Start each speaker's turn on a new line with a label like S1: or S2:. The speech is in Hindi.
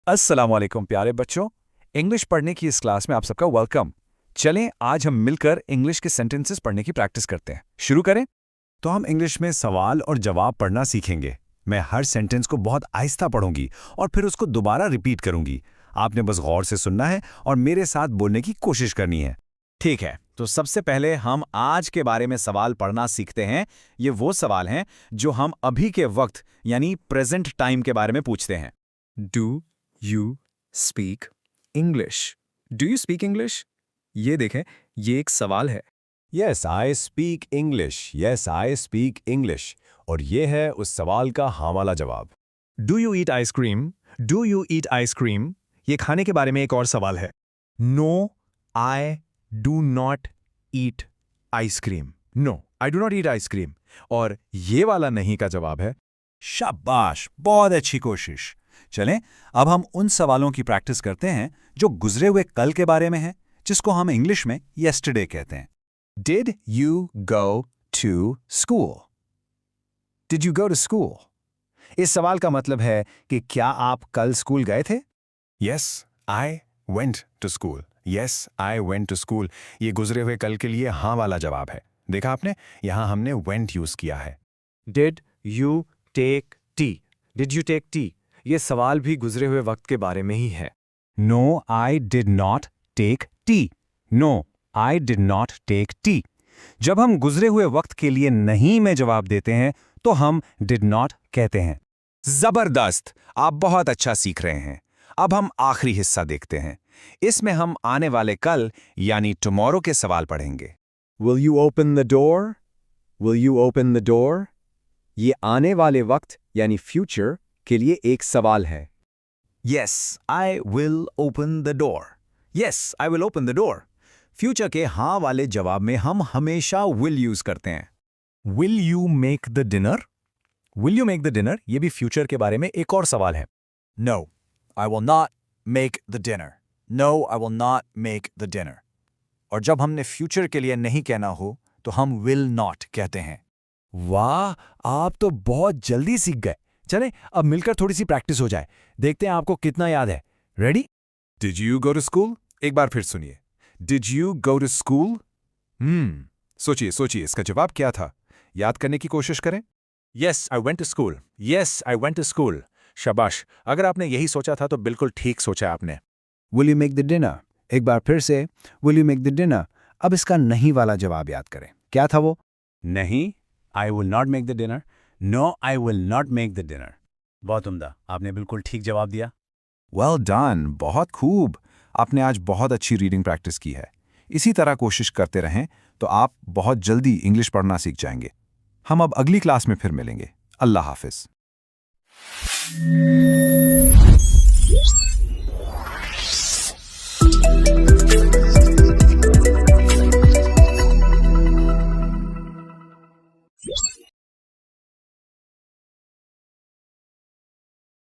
S1: अस्सलामुअलैकुम प्यारे बच्चों। इंग्लिश पढ़ने की इस क्लास में आप सबका वेलकम। चलें आज हम मिलकर इंग्लिश के सेंटेंसेस पढ़ने की प्रैक्टिस करते हैं। शुरू करें।
S2: तो हम इंग्लिश में सवाल और जवाब पढ़ना सीखेंगे। मैं हर सेंटेंस को बहुत आहिस्ता पढ़ूंगी और फिर उसको दोबारा रिपीट करूंगी। आपने बस गौर से सुनना है और मेरे साथ बोलने की कोशिश करनी है।
S3: ठीक है, तो सबसे पहले हम आज के बारे में सवाल पढ़ना सीखते हैं। ये वो सवाल हैं जो हम अभी के वक्त यानी प्रेजेंट टाइम के बारे में पूछते हैं।
S4: Do you speak English? Do you speak English? ये देखें, ये एक सवाल है।
S2: Yes, I speak English. Yes, I speak English. और ये है उस सवाल का हाँ वाला जवाब।
S4: Do you eat ice cream? Do you eat ice cream? ये खाने के बारे में एक और सवाल है। No, I do not eat ice cream. No, I do not eat ice cream. और ये वाला नहीं का जवाब है।
S1: शाबाश, बहुत अच्छी कोशिश। चलें अब हम उन सवालों की प्रैक्टिस करते हैं जो गुजरे हुए कल के बारे में हैं, जिसको हम इंग्लिश में येस्टरडे कहते हैं।
S3: Did you go to school? Did you go to school? इस सवाल का मतलब है कि क्या आप कल स्कूल गए थे?
S4: Yes, I went to school. Yes, I went to school. ये गुजरे हुए कल के लिए हाँ वाला जवाब है। देखा आपने, यहाँ हमने went यूज किया है।
S5: Did you take tea? Did you take tea? ये सवाल भी गुजरे हुए वक्त के बारे में ही है।
S2: No, I did not take tea. No, I did not take tea. जब हम गुजरे हुए वक्त के लिए नहीं में जवाब देते हैं तो हम did not कहते हैं।
S3: जबरदस्त, आप बहुत अच्छा सीख रहे हैं। अब हम आखिरी हिस्सा देखते हैं। इसमें हम आने वाले कल यानी टुमारो के सवाल पढ़ेंगे।
S5: Will you open the door? Will you open the door? ये आने वाले वक्त यानी फ्यूचर के लिए एक सवाल है।
S3: Yes, I will open the door. Yes, I will open the door. Future के हाँ वाले जवाब में हम हमेशा will यूज करते हैं।
S4: Will you make the dinner? Will you make the dinner? ये भी फ्यूचर के बारे में एक और सवाल है।
S3: No, I will not make the dinner. No, I will not make the dinner. और जब हमने फ्यूचर के लिए नहीं कहना हो तो हम will not कहते हैं।
S2: वाह, आप तो बहुत जल्दी सीख गए। चलें अब मिलकर थोड़ी सी प्रैक्टिस हो जाए। देखते हैं आपको कितना याद है। Ready?
S4: Did you go to school? एक बार फिर सुनिए। Did you go to school? सोचिए सोचिए इसका जवाब क्या था। याद करने की कोशिश करें।
S3: Yes, I went to school. Yes, I went to school. शाबाश, अगर आपने यही सोचा था तो बिल्कुल ठीक सोचा आपने।
S2: Will you make the dinner? एक बार फिर से Will you make the dinner? अब इसका नहीं वाला जवाब याद करें। क्या था वो? नहीं, I will not make the dinner. No, I will not make the dinner. बहुत उम्दा, आपने बिल्कुल ठीक जवाब दिया।
S1: वेल डन, बहुत खूब। आपने आज बहुत अच्छी रीडिंग प्रैक्टिस की है। इसी तरह कोशिश करते रहें तो आप बहुत जल्दी इंग्लिश पढ़ना सीख जाएंगे। हम अब अगली क्लास में फिर मिलेंगे। अल्लाह हाफिज।